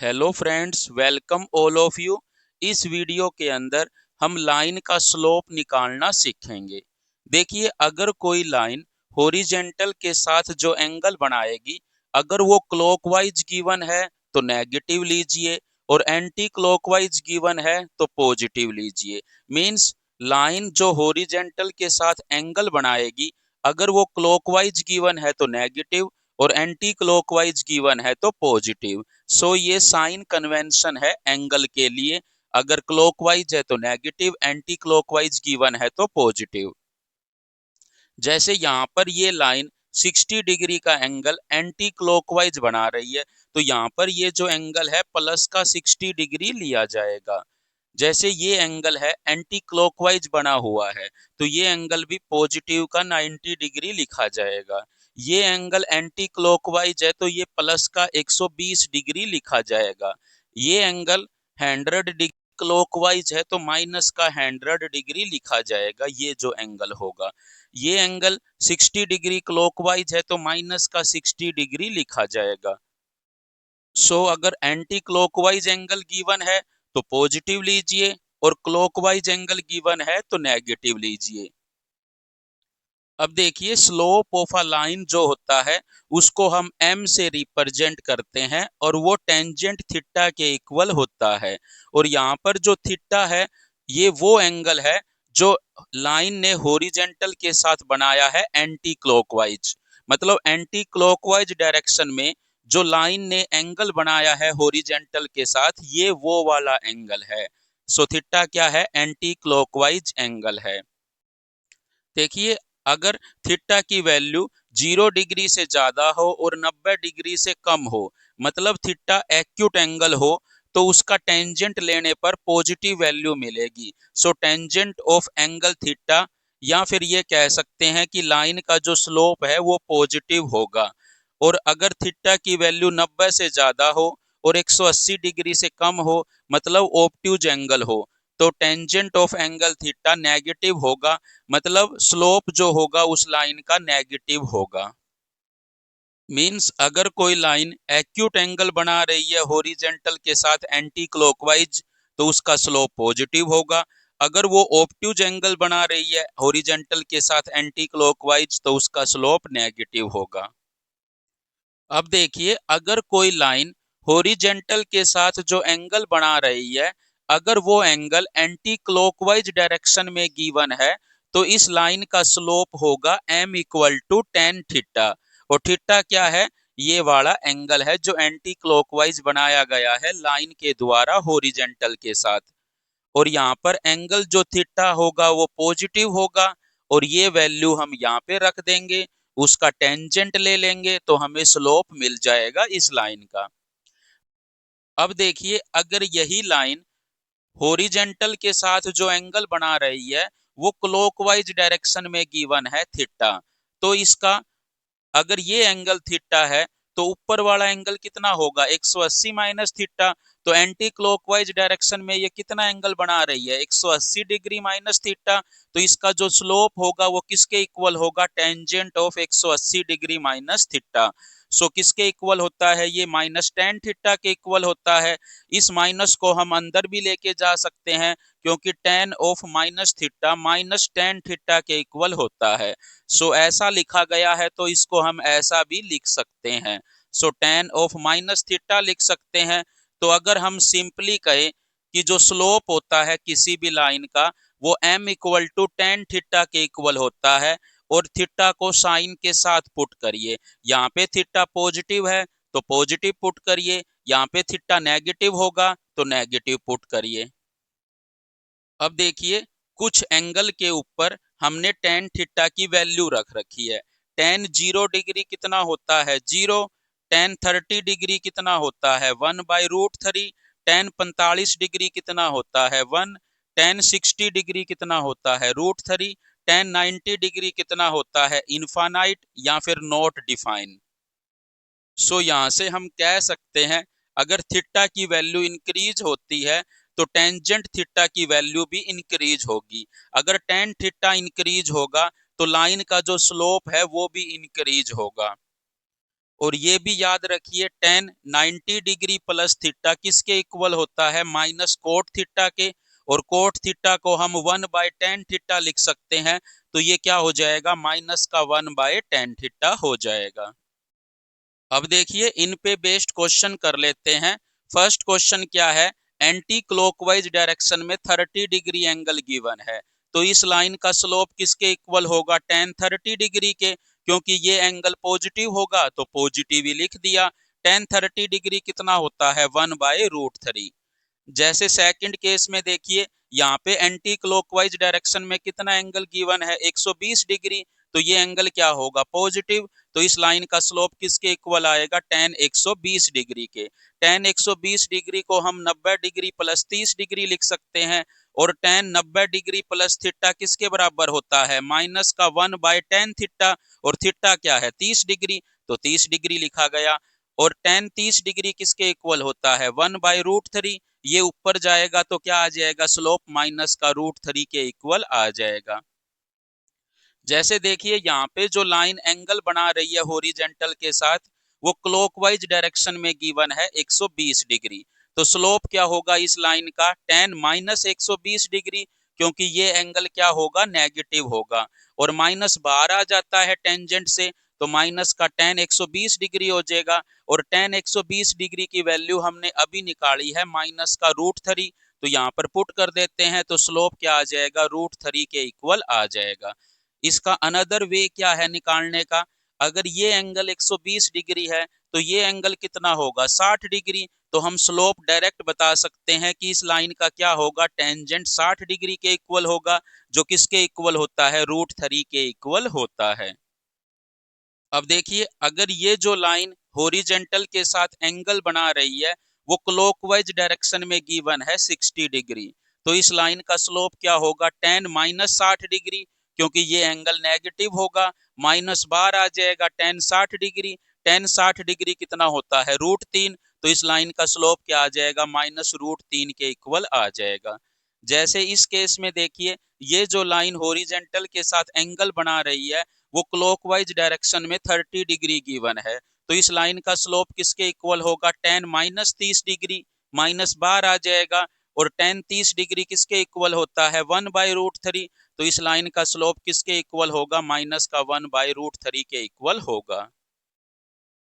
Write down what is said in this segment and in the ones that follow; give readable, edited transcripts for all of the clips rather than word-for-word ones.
Hello friends, welcome all of you. इस video के अंदर हम लाइन का स्लोप निकालना सीखेंगे। देखिए, अगर कोई लाइन हॉरिजेंटल के साथ जो एंगल बनाएगी, अगर वो क्लॉकवाइज गिवन है तो नेगेटिव लीजिए और एंटी क्लॉकवाइज गिवन है तो पॉजिटिव लीजिए। मींस लाइन जो हॉरिजेंटल के साथ एंगल बनाएगी, अगर वो क्लॉकवाइज गिवन है तो नेगेटिव और एंटी क्लॉकवाइज गिवन है तो पॉजिटिव। सो ये साइन कन्वेंशन है एंगल के लिए। अगर क्लॉकवाइज है तो नेगेटिव, एंटी क्लॉकवाइज गिवन है तो पॉजिटिव। जैसे यहाँ पर ये लाइन 60 डिग्री का एंगल एंटी क्लॉकवाइज बना रही है, तो यहाँ पर ये जो एंगल है प्लस का 60 डिग्री लिया जाएगा। जैसे ये एंगल है एंटी क्लॉकवाइज बना हुआ है, तो ये एंगल भी पॉजिटिव का 90 डिग्री लिखा जाएगा। ये एंगल एंटी क्लॉकवाइज है तो ये प्लस का 120 डिग्री लिखा जाएगा। ये एंगल 100 डिग्री क्लॉकवाइज है तो माइनस का 100 डिग्री लिखा जाएगा। ये जो एंगल होगा, ये एंगल 60 डिग्री क्लॉकवाइज है तो माइनस का 60 डिग्री लिखा जाएगा। सो अगर एंटी क्लॉकवाइज एंगल गिवन है तो पॉजिटिव लीजिए और क्लॉकवाइज एंगल गिवन है तो नेगेटिव लीजिए। अब देखिए, स्लोप ऑफ अ लाइन जो होता है उसको हम m से रिप्रेजेंट करते हैं और वो टेंजेंट थीटा के इक्वल होता है। और यहाँ पर जो थीटा है ये वो एंगल है जो लाइन ने हॉरिजेंटल के साथ बनाया है एंटी क्लॉकवाइज। मतलब एंटी क्लॉकवाइज डायरेक्शन में जो लाइन ने एंगल बनाया है हॉरिजेंटल के साथ, ये वो वाला एंगल है। सो थीटा क्या है? एंटी क्लॉकवाइज एंगल है। देखिए, अगर थीटा की वैल्यू 0 डिग्री से ज्यादा हो और 90 डिग्री से कम हो, मतलब थीटा एक्यूट एंगल हो, तो उसका टेंजेंट लेने पर पॉजिटिव वैल्यू मिलेगी। So tangent of angle theta, या फिर ये कह सकते हैं कि लाइन का जो स्लोप है वो पॉजिटिव होगा। और अगर थीटा की वैल्यू 90 से ज्यादा हो और 180 डिग्री से कम हो, मतलब ऑब्ट्यूज एंगल हो, तो tangent of angle theta negative होगा। मतलब स्लोप जो होगा उस लाइन का नेगेटिव होगा। मींस अगर कोई लाइन एक्यूट एंगल बना रही है हॉरिजेंटल के साथ एंटी क्लॉकवाइज, तो उसका स्लोप पॉजिटिव होगा। अगर वो ऑब्ट्यूज एंगल बना रही है हॉरिजेंटल के साथ एंटी क्लॉकवाइज, तो उसका स्लोप नेगेटिव होगा। अब देखिए, अगर कोई लाइन हॉरिजेंटल के साथ जो एंगल बना रही है, अगर वो एंगल एंटी क्लॉकवाइज डायरेक्शन में गिवन है, तो इस लाइन का स्लोप होगा m equal to tan theta. और थीटा क्या है? ये वाला एंगल है जो एंटी क्लॉकवाइज बनाया गया है लाइन के द्वारा हॉरिजेंटल के साथ। और यहाँ पर एंगल जो थीटा होगा वो पॉजिटिव होगा, और ये वैल्यू हम यहाँ पे रख देंगे, उसका टेंजेंट ले लेंगे तो हमें स्लोप मिल जाएगा इस लाइन का। अब देखिए, अगर यही लाइन हॉरिजेंटल के साथ जो एंगल बना रही है वो क्लॉकवाइज डायरेक्शन में गिवन है थीटा, तो इसका अगर ये एंगल थीटा है तो ऊपर वाला एंगल कितना होगा? 180 माइनस थीटा। तो एंटी क्लॉकवाइज डायरेक्शन में ये कितना एंगल बना रही है? 180 डिग्री माइनस थीटा। तो इसका जो स्लोप होगा वो किसके इक्वल होगा? Tangent of 180 degree minus theta. So किसके इक्वल होता है? ये माइनस टेन थीटा के इक्वल होता है। इस माइनस को हम अंदर भी लेके जा सकते हैं, क्योंकि ten of minus theta minus ten theta के इक्वल होता है। सो ऐसा लिखा गया है तो इसको हम ऐसा भी लिख सकते हैं। सो टेन ऑफ माइनस थीटा लिख सकते हैं। तो अगर हम सिंपली कहें कि जो स्लोप होता है किसी भी लाइन का वो m equal to tan theta के इक्वल होता है, और थीटा को साइन के साथ पुट करिए। यहाँ पे थीटा पॉजिटिव है तो पॉजिटिव पुट करिए, यहाँ पे थीटा नेगेटिव होगा तो नेगेटिव पुट करिए। अब देखिए, कुछ एंगल के ऊपर हमने टेन थीटा की वैल्यू रख रखी है। टेन 0 डिग्री कितना होता है? 0। टेन 30 डिग्री कितना होता है? 1/√3। टेन 45 डिग्री कितना होता है? 1। टेन 60 डिग्री कितना होता है? √3। टेन 90 डिग्री कितना होता है? इनफाइनाइट या फिर नॉट डिफाइन। सो यहाँ से हम कह सकते हैं, अगर थीटा की वैल्यू इंक्रीज होती है तो टेंजेंट थीटा की वैल्यू भी इंक्रीज होगी। अगर टेन थीटा इंक्रीज होगा तो लाइन का जो स्लोप है वो भी इंक्रीज होगा। और ये भी याद रखिए tan 90 डिग्री प्लस थीटा किसके इक्वल होता है, माइनस कोट थीटा के। और कोट थीटा को हम 1/tan थीटा लिख सकते हैं, तो ये क्या हो जाएगा, माइनस का 1/tan थीटा हो जाएगा। अब देखिए इन पे बेस्ड क्वेश्चन कर लेते हैं। फर्स्ट क्वेश्चन क्या है, एंटी क्लॉकवाइज डायरेक्शन में 30 डिग्री एंगल गिवन है, तो इस लाइन का स्लोप किसके इक्वल होगा, tan 30 डिग्री के। क्योंकि ये एंगल पॉजिटिव होगा तो पॉजिटिव ही लिख दिया। tan 30 डिग्री कितना होता है, 1/√3। जैसे सेकंड केस में देखिए, यहाँ पे एंटी क्लॉकवाइज डायरेक्शन में कितना एंगल गिवन है, 120 डिग्री, तो ये एंगल क्या होगा, पॉजिटिव। तो इस लाइन का स्लोप किसके इक्वल आएगा, tan 120 डिग्री के। tan 120 डिग्री को हम 90 डिग्री प्लस 30 डिग्री लिख सकते हैं। और tan 90 डिग्री प्लस थीटा किसके बराबर होता है, माइनस का 1/tan थीटा। और थीटा क्या है, 30 डिग्री, तो 30 डिग्री लिखा गया। और tan 30 डिग्री किसके इक्वल होता है, 1/√3। ये ऊपर जाएगा तो क्या आ जाएगा, स्लोप माइनस का √3 के इक्वल आ जाएगा। जैसे देखिए यहाँ पे जो लाइन एंगल बना रही है हॉरिजॉन्टल के साथ, वो क्लॉकवाइज डायरेक्शन में गिवन है 120 डिग्री। तो स्लोप क्या होगा इस लाइन का, tan माइनस 120 डिग्री, क्योंकि ये एंगल क्या होगा, नेगेटिव होगा। और माइनस बाहर आ जाता है टेंजेंट से, तो माइनस का tan 120 डिग्री हो जाएगा। और tan 120 डिग्री की वैल्यू हमने अभी निकाली है माइनस का √3, तो यहाँ पर पुट कर देते हैं, तो स्लोप क्या आ जाएगा, √3 के इक्वल आ जाएगा। इसका अनदर वे क्या है निकालने का, अगर ये एंगल 120 डिग्री है तो ये एंगल कितना होगा, 60 डिग्री। तो हम स्लोप डायरेक्ट बता सकते हैं कि इस लाइन का क्या होगा, टेंजेंट 60 डिग्री के इक्वल होगा, जो किसके इक्वल होता है, √3 के इक्वल होता है। अब देखिए अगर ये जो लाइन हॉरिजॉन्टल के साथ एंगल बना रही है, वो क्लॉकवाइज डायरेक्शन में गिवन है 60 डिग्री, तो इस लाइन का स्लोप क्या होगा, tan माइनस 60 डिग्री, क्योंकि ये एंगल नेगेटिव होगा। माइनस बार आ जाएगा tan 60 डिग्री, tan 60 डिग्री कितना होता है, √3। तो इस लाइन का स्लोप क्या आ जाएगा, माइनस √3 के इक्वल आ जाएगा। जैसे इस केस में देखिए, ये जो लाइन हॉरिजॉन्टल के साथ एंगल बना रही है, वो क्लॉकवाइज डायरेक्शन में 30 डिग्री गिवन है, तो इस लाइन का स्लोप किसके इक्वल होगा, tan माइनस 30 डिग्री, माइनस बार आ जाएगा। और tan 30 डिग्री किसके इक्वल होता है, 1/√3, तो इस लाइन का स्लोप किसके इक्वल होगा, माइनस का 1/√3 के इक्वल होगा।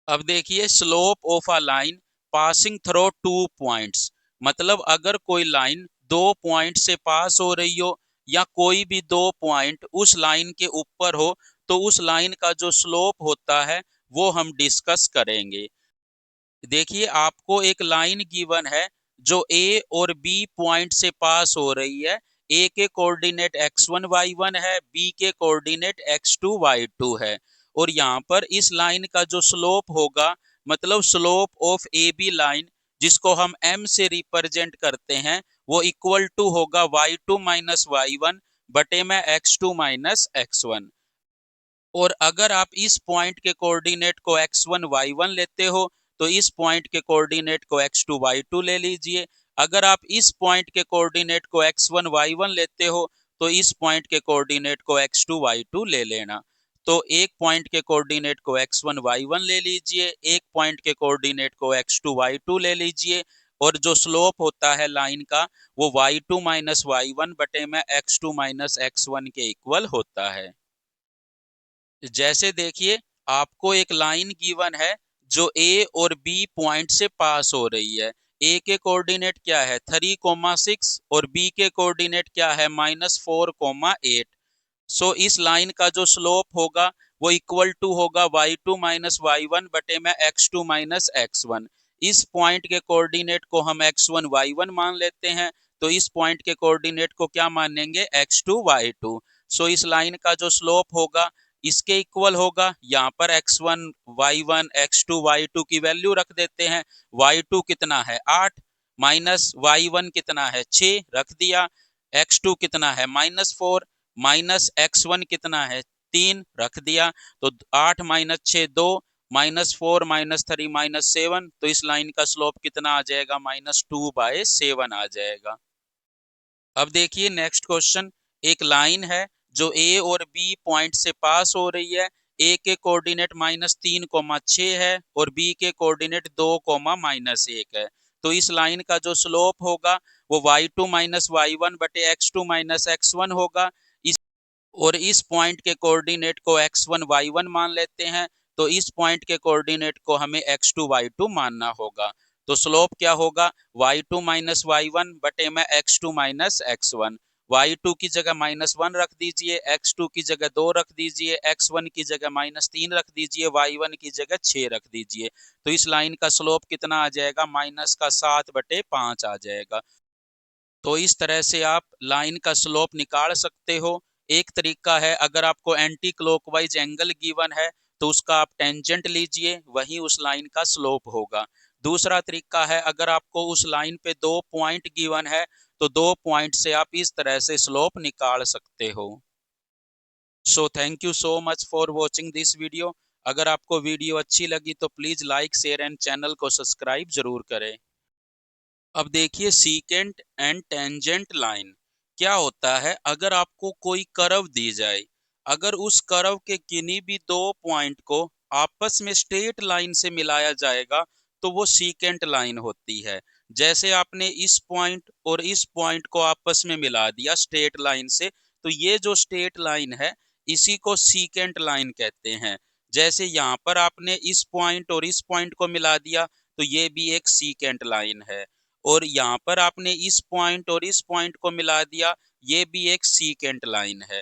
अब देखिए slope of a line passing through 2 points, मतलब अगर कोई लाइन 2 पॉइंट से पास हो रही हो, या कोई भी 2 पॉइंट उस लाइन के ऊपर हो, तो उस लाइन का जो स्लोप होता है वो हम डिस्कस करेंगे। देखिए आपको एक लाइन गिवन है जो ए और बी पॉइंट से पास हो रही है। ए के कोऑर्डिनेट x1 y1 है, बी के कोऑर्डिनेट x2 y2 है। और यहाँ पर इस लाइन का जो स्लोप होगा, मतलब slope of A B line, जिसको हम m से रिप्रेजेंट करते हैं, वो इक्वल टू होगा y2 माइनस y1 बटे में x2 माइनस x1। और अगर आप इस पॉइंट के कोऑर्डिनेट को x1 y1 लेते हो, तो इस पॉइंट के कोऑर्डिनेट को x2 y2 ले लीजिए। अगर आप इस पॉइंट के कोऑर्डिनेट को x1 y1 लेते हो, तो इस पॉइंट के कोऑर्डिनेट को x2 y2 ले लेना। तो एक पॉइंट के कोऑर्डिनेट को x1 y1 ले लीजिए, एक पॉइंट के कोऑर्डिनेट को x2 y2 ले लीजिए। और जो स्लोप होता है लाइन का, वो y2 माइनस y1 बटे में x2 माइनस x1 के इक्वल होता है। जैसे देखिए आपको एक लाइन गिवन है जो ए और बी पॉइंट से पास हो रही है। ए के कोऑर्डिनेट क्या है, 3,6, और बी के कोऑर्डिनेट क्या है, -4,8। सो इस लाइन का जो स्लोप होगा वो इक्वल टू होगा y2 माइनस y1 बटे में x2 माइनस x1। इस पॉइंट के कोऑर्डिनेट को हम x1 y1 मान लेते हैं, तो इस पॉइंट के कोऑर्डिनेट को क्या मानेंगे, x2 y2। सो इस लाइन का जो स्लोप होगा इसके इक्वल होगा, यहाँ पर x1 y1 x2 y2 की वैल्यू रख देते हैं। y2 कितना है 8, माइनस y1 कितना है 6 रख दिया, x2 कितना है -4, माइनस x1 कितना है 3 रख दिया। तो 8 माइनस 6 2, -4 -3 -7, तो इस लाइन का स्लोप कितना आ जाएगा, -2/7 आ जाएगा। अब देखिए नेक्स्ट क्वेश्चन, एक लाइन है जो ए और बी पॉइंट से पास हो रही है। ए के कोऑर्डिनेट -3,6 है और बी के कोऑर्डिनेट 2,-1 है। तो इस लाइन का जो स्लोप होगा वो y2 माइनस y1 बटे x2 माइनस x1 होगा। और इस पॉइंट के कोऑर्डिनेट को x1 y1 मान लेते हैं, तो इस पॉइंट के कोऑर्डिनेट को हमें x2 y2 मानना होगा। तो स्लोप क्या होगा, y2 माइनस y1 बटे में x2 माइनस x1। y2 की जगह -1 रख दीजिए, x2 की जगह 2 रख दीजिए, x1 की जगह -3 रख दीजिए, y1 की जगह 6 रख दीजिए। तो इस लाइन का स्लोप कितना आ जाएगा, -7/5 आ जाएगा। तो इस तरह से आप लाइन का स्लोप निकाल सकते हो। एक तरीका है, अगर आपको एंटी क्लॉकवाइज एंगल गिवन है तो उसका आप टेंजेंट लीजिए, वही उस लाइन का स्लोप होगा। दूसरा तरीका है, अगर आपको उस लाइन पे 2 पॉइंट गिवन है तो 2 पॉइंट से आप इस तरह से स्लोप निकाल सकते हो। So thank you so much for watching this video. अगर आपको वीडियो अच्छी लगी तो please like, share and channel को सब्सक्राइब जरूर करें। अब देखिए सीकेंट एंड टेंजेंट लाइन क्या होता है। अगर आपको कोई कर्व दी जाए, अगर उस कर्व के किन्हीं भी 2 पॉइंट को आपस में स्ट्रेट लाइन से मिलाया जाएगा तो वो सीकेंट लाइन होती है। जैसे आपने इस पॉइंट और इस पॉइंट को आपस में मिला दिया स्ट्रेट लाइन से, तो ये जो स्ट्रेट लाइन है इसी को सीकेंट लाइन कहते हैं। जैसे यहाँ पर आपने इस पॉइंट और इस पॉइंट को मिला दिया तो ये भी एक सीकेंट लाइन है। और यहाँ पर आपने इस पॉइंट और इस पॉइंट को मिला दिया, ये भी एक सीकेंट लाइन है।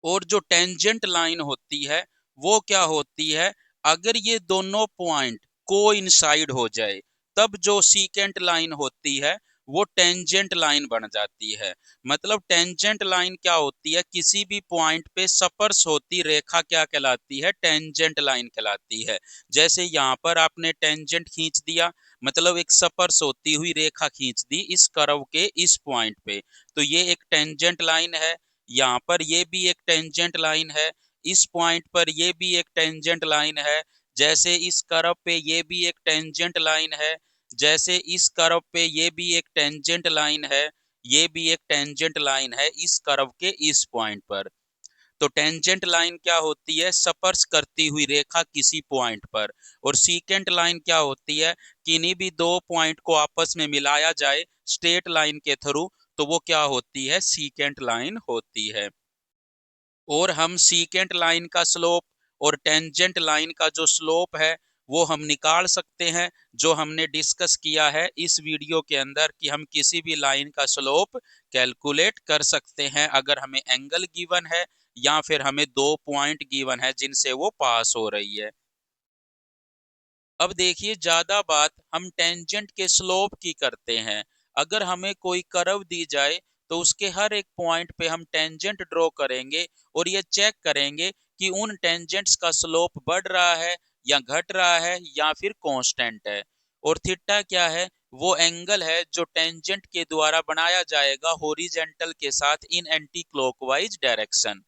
और जो टेंजेंट लाइन होती है वो क्या होती है, अगर ये दोनों पॉइंट कोइंसाइड हो जाए तब जो सीकेंट लाइन होती है वो टेंजेंट लाइन बन जाती है। मतलब टेंजेंट लाइन क्या होती है, किसी भी पॉइंट पे स्पर्श होती रेखा क्या कहलाती है, टेंजेंट लाइन कहलाती है। जैसे यहाँ पर आपने टेंजेंट खींच दिया, मतलब एक स्पर्श होती हुई रेखा खींच दी इस कर्व के इस पॉइंट पे, तो ये एक टेंजेंट लाइन है। यहाँ पर ये भी एक टेंजेंट लाइन है, इस पॉइंट पर ये भी एक टेंजेंट लाइन है। जैसे इस कर्व पे ये भी एक टेंजेंट लाइन है, जैसे इस कर्व पे ये भी एक टेंजेंट लाइन है, ये भी एक टेंजेंट लाइन है इस कर्व के इस पॉइंट पर। तो टेंजेंट लाइन क्या होती है, स्पर्श करती हुई रेखा किसी पॉइंट पर। और सीकेंट लाइन क्या होती है, किन्हीं भी 2 पॉइंट को आपस में मिलाया जाए स्ट्रेट लाइन के थ्रू तो वो क्या होती है, सीकेंट लाइन होती है। और हम सीकेंट लाइन का स्लोप और टेंजेंट लाइन का जो स्लोप है वो हम निकाल सकते हैं, जो हमने डिस्कस किया है इस वीडियो के अंदर कि हम किसी भी लाइन का स्लोप कैलकुलेट कर सकते हैं अगर हमें एंगल गिवन है या फिर हमें 2 पॉइंट गिवन है जिनसे वो पास हो रही है। अब देखिए ज्यादा बात हम टेंजेंट के स्लोप की करते हैं। अगर हमें कोई कर्व दी जाए तो उसके हर एक पॉइंट पे हम टेंजेंट ड्रॉ करेंगे और ये चेक करेंगे कि उन टेंजेंट्स का स्लोप बढ़ रहा है या घट रहा है या फिर कांस्टेंट है। और थीटा क्या है, वो एंगल है जो टेंजेंट के द्वारा बनाया जाएगा हॉरिजॉन्टल के साथ इन एंटी क्लॉकवाइज डायरेक्शन।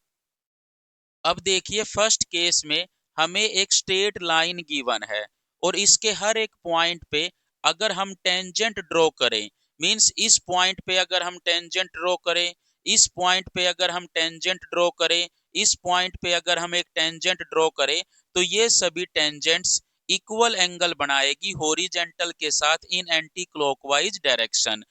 अब देखिए फर्स्ट केस में हमें एक स्ट्रेट लाइन गिवन है और इसके हर एक पॉइंट पे अगर हम टेंजेंट ड्रॉ करें, मींस इस पॉइंट पे अगर हम टेंजेंट ड्रॉ करें, इस पॉइंट पे अगर हम टेंजेंट ड्रॉ करें, इस पॉइंट पे अगर हम एक टेंजेंट ड्रॉ करें, तो ये सभी टेंजेंट्स इक्वल एंगल बनाएगी हॉरिजॉन्टल के साथ इन एंटी क्लॉकवाइज डायरेक्शन।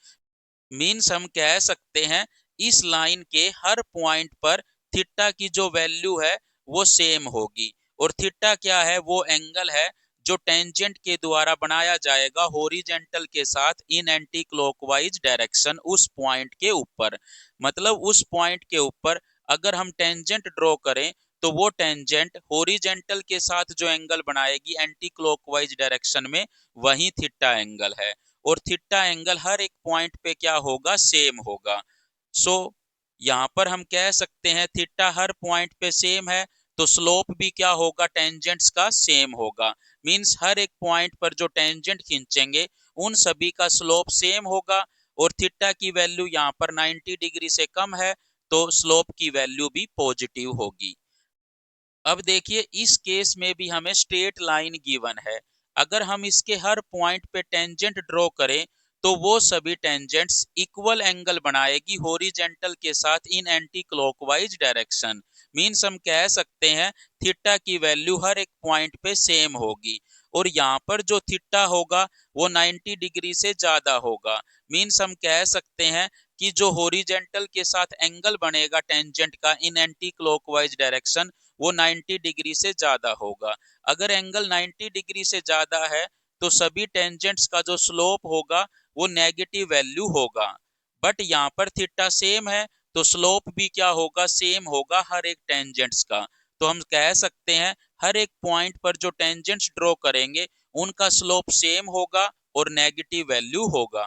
मीन्स हम कह सकते हैं इस लाइन के हर पॉइंट पर थीटा की जो वैल्यू है वो सेम होगी। और थीटा क्या है, वो एंगल है जो टेंजेंट के द्वारा बनाया जाएगा हॉरिजॉन्टल के साथ इन एंटी क्लॉकवाइज डायरेक्शन उस पॉइंट के ऊपर। मतलब उस पॉइंट के ऊपर अगर हम टेंजेंट ड्रॉ करें तो वो टेंजेंट हॉरिजॉन्टल के साथ जो एंगल बनाएगी एंटी क्लॉकवाइज डायरेक्शन में, वही थीटा एंगल है। और थीटा एंगल हर एक पॉइंट पे क्या होगा, सेम होगा। सो यहाँ पर हम कह सकते हैं थीटा हर पॉइंट पे सेम है, तो स्लोप भी क्या होगा, टेंजेंट्स का सेम होगा। मींस हर एक पॉइंट पर जो टेंजेंट खींचेंगे उन सभी का स्लोप सेम होगा। और थीटा की वैल्यू यहाँ पर 90 डिग्री से कम है तो स्लोप की वैल्यू भी पॉजिटिव होगी। अब देखिए इस केस में भी हमें स्ट्रेट लाइन गिवन है। अगर हम इसके हर पॉइंट पे टेंजेंट ड्रॉ करें तो वो सभी टेंजेंट्स इक्वल एंगल बनाएगी हॉरिजॉन्टल के साथ इन एंटी क्लॉकवाइज डायरेक्शन। मीन्स हम कह सकते हैं थीटा की वैल्यू हर एक पॉइंट पे सेम होगी, और यहाँ पर जो थीटा होगा वो 90 डिग्री से ज्यादा होगा। मीन्स हम कह सकते हैं कि जो हॉरिजेंटल के साथ एंगल बनेगा टेंजेंट का इन एंटी क्लॉकवाइज डायरेक्शन, वो 90 डिग्री से ज्यादा होगा। अगर एंगल 90 डिग्री से ज्यादा है तो सभी टेंजेंट्स का जो स्लोप होगा वो नेगेटिव वैल्यू होगा। बट यहाँ पर थीटा सेम है तो स्लोप भी क्या होगा, सेम होगा हर एक टेंजेंट्स का। तो हम कह सकते हैं हर एक पॉइंट पर जो टेंजेंट्स ड्रॉ करेंगे उनका स्लोप सेम होगा और नेगेटिव वैल्यू होगा।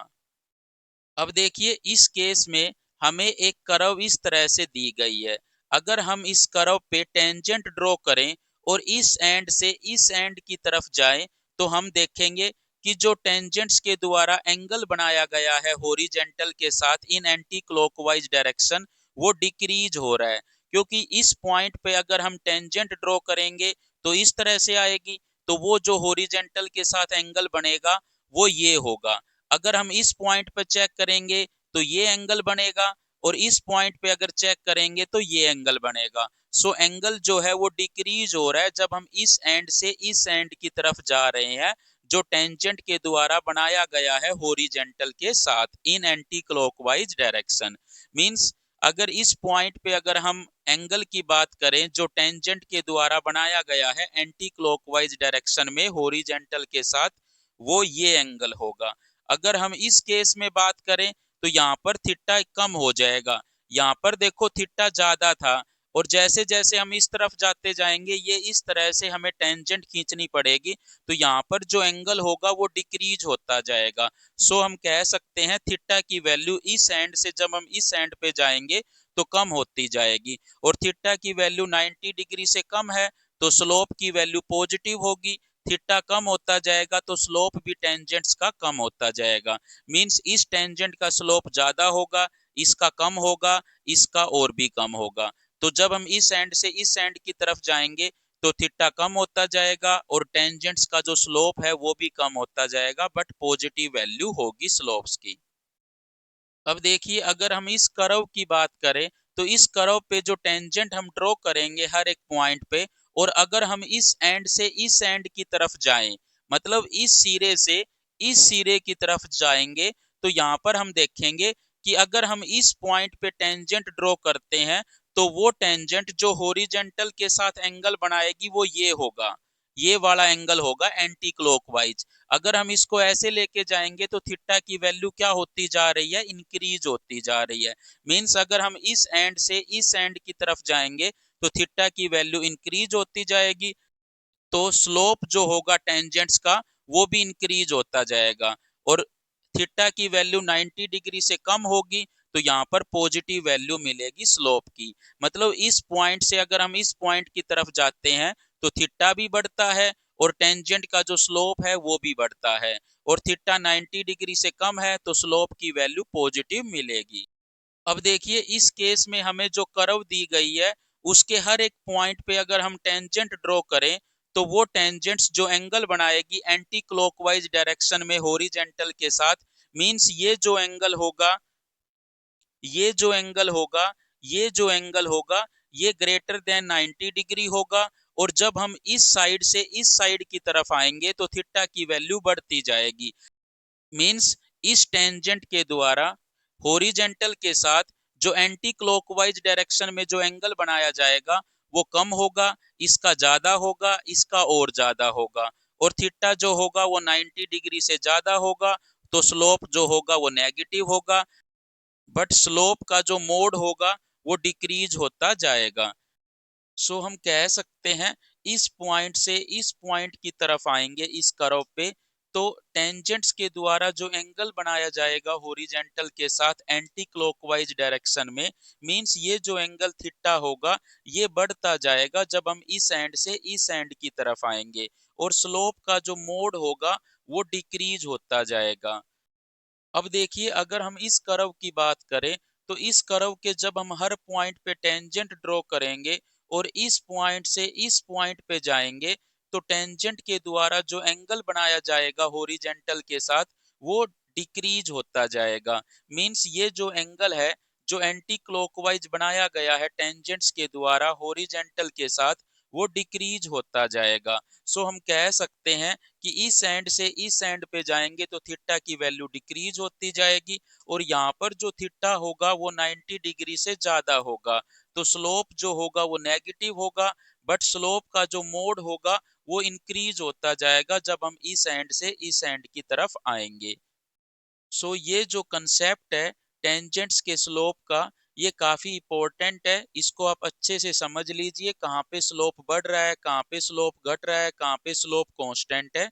अब देखिए इस केस में हमें एक कर्व इस तरह से दी गई है। अगर हम इस कर्व पे टेंजेंट ड्रॉ करें और इस एंड से इस एंड की तरफ जाएं, तो हम देखेंगे कि जो टेंजेंट्स के द्वारा एंगल बनाया गया है हॉरिजेंटल के साथ इन एंटी क्लॉकवाइज डायरेक्शन, वो डिक्रीज हो रहा है। क्योंकि इस पॉइंट पे अगर हम टेंजेंट ड्रॉ करेंगे तो इस तरह से आएगी, तो वो जो हॉरिजेंटल के साथ एंगल बनेगा वो ये होगा। अगर हम इस पॉइंट पर चेक करेंगे तो ये एंगल बनेगा, और इस पॉइंट पे अगर चेक करेंगे तो ये एंगल बनेगा। सो एंगल जो है वो डिक्रीज हो रहा है जब हम इस एंड से इस एंड की तरफ जा रहे हैं, जो टेंजेंट के द्वारा बनाया गया है हॉरिजेंटल के साथ इन एंटी क्लॉकवाइज डायरेक्शन। मींस अगर इस पॉइंट पे अगर हम एंगल की बात करें जो टेंजेंट के द्वारा बनाया गया है एंटी क्लॉकवाइज डायरेक्शन में हॉरिजेंटल के साथ, वो ये एंगल होगा। अगर हम इस केस में बात करें तो यहाँ पर थीटा कम हो जाएगा। यहाँ पर देखो थीटा ज्यादा था, और जैसे जैसे हम इस तरफ जाते जाएंगे ये इस तरह से हमें टेंजेंट खींचनी पड़ेगी, तो यहाँ पर जो एंगल होगा वो डिक्रीज होता जाएगा। सो हम कह सकते हैं थीटा की वैल्यू इस एंड से जब हम इस एंड पे जाएंगे तो कम होती जाएगी, और थीटा की वैल्यू 90 डिग्री से कम है तो स्लोप की वैल्यू पॉजिटिव होगी। थीटा कम होता जाएगा तो स्लोप भी टेंजेंट्स का कम होता जाएगा। मींस इस टेंजेंट का स्लोप ज्यादा होगा, इसका कम होगा, इसका और भी कम होगा। तो जब हम इस एंड से इस एंड की तरफ जाएंगे तो थीटा कम होता जाएगा और टेंजेंट्स का जो स्लोप है वो भी कम होता जाएगा, बट पॉजिटिव वैल्यू होगी स्लोप्स की। अब देखिए अगर हम इस कर्व की बात करें तो इस कर्व पे जो टेंजेंट हम ड्रॉ करेंगे हर एक पॉइंट पे, और अगर हम इस एंड से इस एंड की तरफ जाएं, मतलब इस सिरे से इस सिरे की तरफ जाएंगे, तो यहाँ पर हम देखेंगे कि अगर हम इस पॉइंट पे टेंजेंट ड्रॉ करते हैं तो वो टेंजेंट जो हॉरिजेंटल के साथ एंगल बनाएगी वो ये होगा, ये वाला एंगल होगा एंटी क्लॉकवाइज। अगर हम इसको ऐसे लेके जाएंगे तो थीटा की वैल्यू क्या होती जा रही है, इंक्रीज होती जा रही है। मींस अगर हम इस एंड से इस एंड की तरफ जाएंगे तो थीटा की वैल्यू इंक्रीज होती जाएगी, तो स्लोप जो होगा टेंजेंट्स का वो भी इंक्रीज होता जाएगा, और थीटा की वैल्यू 90 डिग्री से कम होगी तो यहाँ पर पॉजिटिव वैल्यू मिलेगी स्लोप की। मतलब इस पॉइंट से अगर हम इस पॉइंट की तरफ जाते हैं तो थीटा भी बढ़ता है और टेंजेंट का जो स्लोप है वो भी बढ़ता है, और थीटा 90 डिग्री से कम है तो स्लोप की वैल्यू पॉजिटिव मिलेगी। अब देखिए इस केस में हमें जो कर्व दी गई है उसके हर एक पॉइंट पे अगर हम टेंजेंट ड्रॉ करें तो वो टेंजेंट्स जो एंगल बनाएगी एंटी क्लॉकवाइज डायरेक्शन में हॉरिजेंटल के साथ, मींस ये जो एंगल होगा, ये जो एंगल होगा, ये जो एंगल होगा, ये ग्रेटर देन 90 डिग्री होगा। और जब हम इस साइड से इस साइड की तरफ आएंगे तो थीटा की वैल्यू बढ़ती जाएगी। मींस इस टेंजेंट के द्वारा हॉरिजेंटल के साथ जो एंटी क्लॉकवाइज डायरेक्शन में जो एंगल बनाया जाएगा वो कम होगा, इसका ज्यादा होगा, इसका और ज्यादा होगा, और थीटा जो होगा वो 90 डिग्री से ज्यादा होगा, तो स्लोप जो होगा वो नेगेटिव होगा, बट स्लोप का जो मोड होगा वो डिक्रीज होता जाएगा। सो हम कह सकते हैं इस पॉइंट से इस पॉइंट की तरफ आएंगे इस कर्व पे, तो टेंजेंट्स के द्वारा जो एंगल बनाया जाएगा हॉरिजेंटल के साथ एंटी क्लॉकवाइज डायरेक्शन में, मींस ये जो एंगल थीटा होगा ये बढ़ता जाएगा जब हम इस एंड से इस एंड की तरफ आएंगे, और स्लोप का जो मोड होगा वो डिक्रीज होता जाएगा। अब देखिए अगर हम इस कर्व की बात करें तो इस कर्व के जब हम हर पॉइंट पे टेंजेंट ड्रॉ करेंगे और इस पॉइंट से इस पॉइंट पे जाएंगे, तो टेंजेंट के द्वारा जो एंगल बनाया जाएगा हॉरिजेंटल के साथ वो डिक्रीज होता जाएगा। मींस ये जो एंगल है जो एंटी क्लॉकवाइज बनाया गया है टेंजेंट्स के द्वारा हॉरिजेंटल के साथ, वो डिक्रीज होता जाएगा। सो हम कह सकते हैं कि इस एंड से इस एंड पे जाएंगे तो थीटा की वैल्यू डिक्रीज होती जाएगी, और यहाँ पर जो थीटा होगा वो 90 डिग्री से ज्यादा होगा, तो स्लोप जो होगा वो नेगेटिव होगा, बट स्लोप का जो मोड होगा वो इंक्रीज होता जाएगा जब हम इस एंड से इस एंड की तरफ आएंगे। सो ये जो कंसेप्ट है टेंजेंट्स के स्लोप का, ये काफी इंपॉर्टेंट है। इसको आप अच्छे से समझ लीजिए, कहाँ पे स्लोप बढ़ रहा है, कहाँ पे स्लोप घट रहा है, कहाँ पे स्लोप कांस्टेंट है,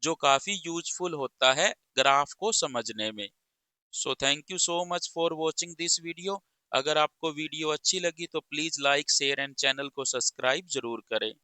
जो काफी यूजफुल होता है ग्राफ को समझने में। So thank you so much for watching this video. अगर आपको वीडियो अच्छी लगी तो please like share and channel को सब्सक्राइब जरूर करें।